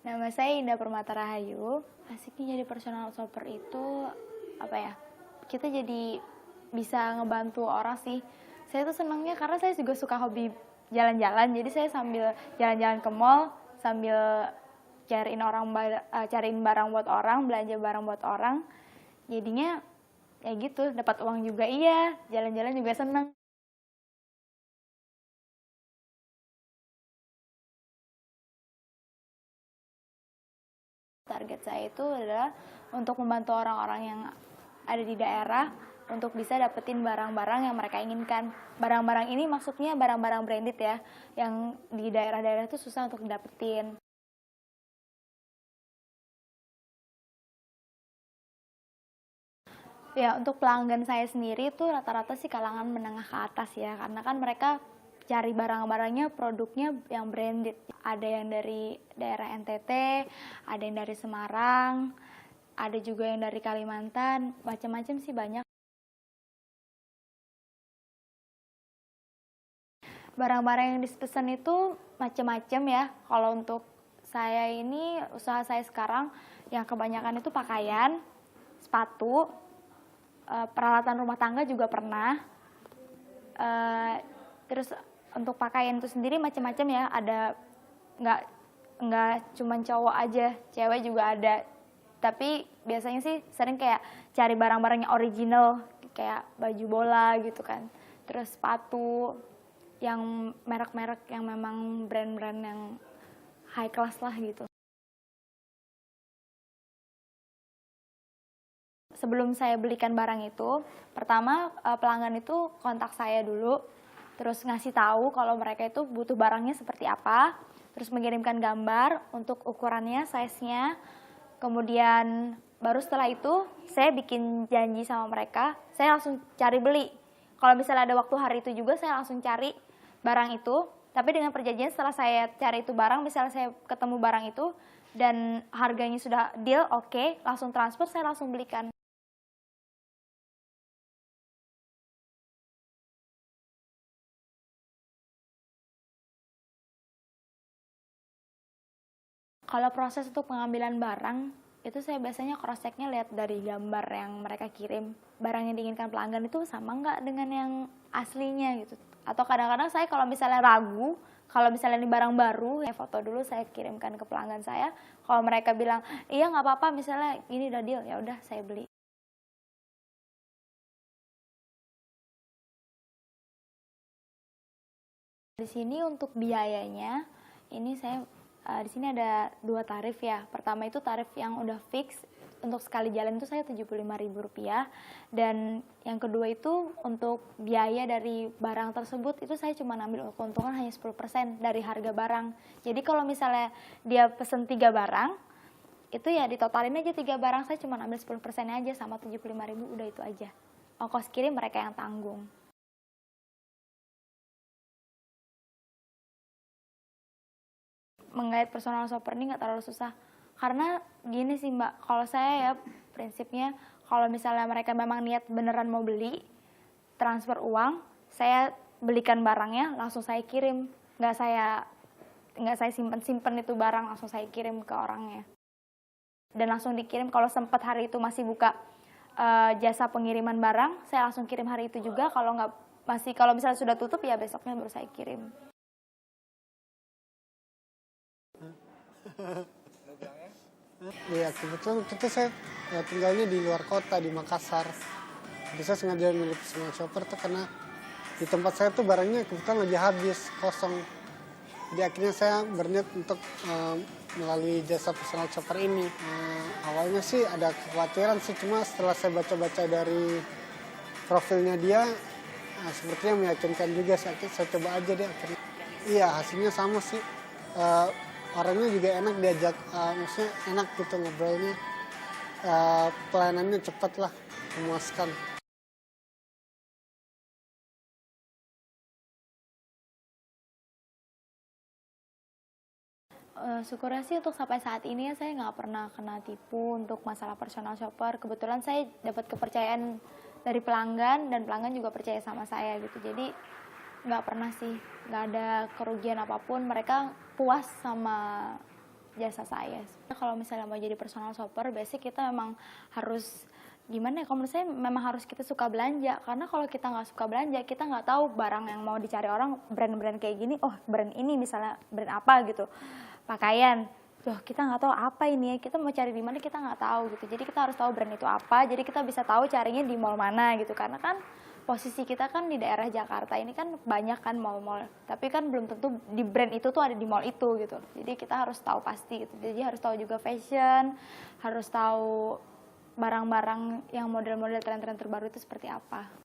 Nama saya Indah Permata Rahayu. Asiknya jadi personal shopper itu apa ya? Kita jadi bisa ngebantu orang sih. Saya tuh senangnya karena saya juga suka hobi jalan-jalan. Jadi saya sambil jalan-jalan ke mall, sambil cariin barang buat orang, belanja barang buat orang. Jadinya ya gitu, dapat uang juga iya, jalan-jalan juga senang. Target saya itu adalah untuk membantu orang-orang yang ada di daerah untuk bisa dapetin barang-barang yang mereka inginkan. Barang-barang ini maksudnya barang-barang branded ya, yang di daerah-daerah itu susah untuk dapetin. Ya, untuk pelanggan saya sendiri itu rata-rata sih kalangan menengah ke atas ya, karena kan mereka cari barang-barangnya, produknya yang branded. Ada yang dari daerah NTT, ada yang dari Semarang, ada juga yang dari Kalimantan, macam-macam sih banyak. Barang-barang yang dipesan itu macam-macam ya. Kalau untuk saya ini, usaha saya sekarang yang kebanyakan itu pakaian, sepatu, peralatan rumah tangga juga pernah. Terus untuk pakaian itu sendiri macam-macam ya, ada nggak cuma cowok aja, cewek juga ada. Tapi biasanya sih sering kayak cari barang-barang yang original, kayak baju bola gitu kan. Terus sepatu yang merek-merek yang memang brand-brand yang high class lah gitu. Sebelum saya belikan barang itu, pertama pelanggan itu kontak saya dulu, terus ngasih tahu kalau mereka itu butuh barangnya seperti apa, terus mengirimkan gambar untuk ukurannya, size-nya, kemudian baru setelah itu saya bikin janji sama mereka, saya langsung cari beli. Kalau misalnya ada waktu hari itu juga saya langsung cari barang itu, tapi dengan perjanjian setelah saya cari itu barang, misalnya saya ketemu barang itu dan harganya sudah deal, oke, langsung transfer, saya langsung belikan. Kalau proses untuk pengambilan barang, itu saya biasanya cross-check-nya lihat dari gambar yang mereka kirim. Barang yang diinginkan pelanggan itu sama nggak dengan yang aslinya gitu. Atau kadang-kadang saya kalau misalnya ragu, kalau misalnya ini barang baru, saya foto dulu, saya kirimkan ke pelanggan saya. Kalau mereka bilang, iya nggak apa-apa, misalnya ini udah deal, ya udah saya beli. Di sini untuk biayanya, ini saya di sini ada 2 tarif ya. Pertama itu tarif yang udah fix, untuk sekali jalan itu saya Rp75.000. Dan yang kedua itu untuk biaya dari barang tersebut itu saya cuma ambil keuntungan hanya 10% dari harga barang. Jadi kalau misalnya dia pesen 3 barang, itu ya ditotalin aja 3 barang, saya cuma ambil 10% aja sama Rp75.000, udah itu aja. Ongkos kirim mereka yang tanggung. Menggait personal shopper ini nggak terlalu susah. Karena gini sih Mbak, kalau saya ya prinsipnya kalau misalnya mereka memang niat beneran mau beli, transfer uang, saya belikan barangnya langsung saya kirim. Nggak saya simpen itu barang, langsung saya kirim ke orangnya. Dan langsung dikirim, kalau sempat hari itu masih buka jasa pengiriman barang, saya langsung kirim hari itu juga. Kalau misalnya sudah tutup ya besoknya baru saya kirim. Iya, kebetulan waktu itu saya tinggalnya di luar kota, di Makassar. Jadi saya sengaja milih personal shopper tuh karena di tempat saya tuh barangnya kebetulan lagi habis, kosong. Jadi akhirnya saya berniat untuk melalui jasa personal shopper ini. Awalnya sih ada kekhawatiran sih, cuma setelah saya baca-baca dari profilnya dia, sepertinya meyakinkan juga. Saya coba aja deh akhirnya. Iya, hasilnya sama sih. Orangnya juga enak diajak, maksudnya enak gitu ngobrolnya, pelayanannya cepat lah, memuaskan. Syukurnya sih untuk sampai saat ini ya saya nggak pernah kena tipu untuk masalah personal shopper. Kebetulan saya dapat kepercayaan dari pelanggan dan pelanggan juga percaya sama saya gitu. Jadi nggak pernah sih, nggak ada kerugian apapun. Mereka puas sama jasa saya. Kalau misalnya mau jadi personal shopper, biasanya kita memang harus gimana ya, kalau menurut saya memang harus kita suka belanja, karena kalau kita nggak suka belanja, kita nggak tahu barang yang mau dicari orang brand-brand kayak gini, oh brand ini misalnya brand apa gitu, pakaian, tuh kita nggak tahu apa ini ya, kita mau cari di mana kita nggak tahu gitu, jadi kita harus tahu brand itu apa, jadi kita bisa tahu carinya di mall mana gitu, karena kan posisi kita kan di daerah Jakarta ini kan banyak kan mall-mall, tapi kan belum tentu di brand itu tuh ada di mall itu gitu, jadi kita harus tahu pasti gitu, jadi harus tahu juga fashion, harus tahu barang-barang yang model-model tren-tren terbaru itu seperti apa.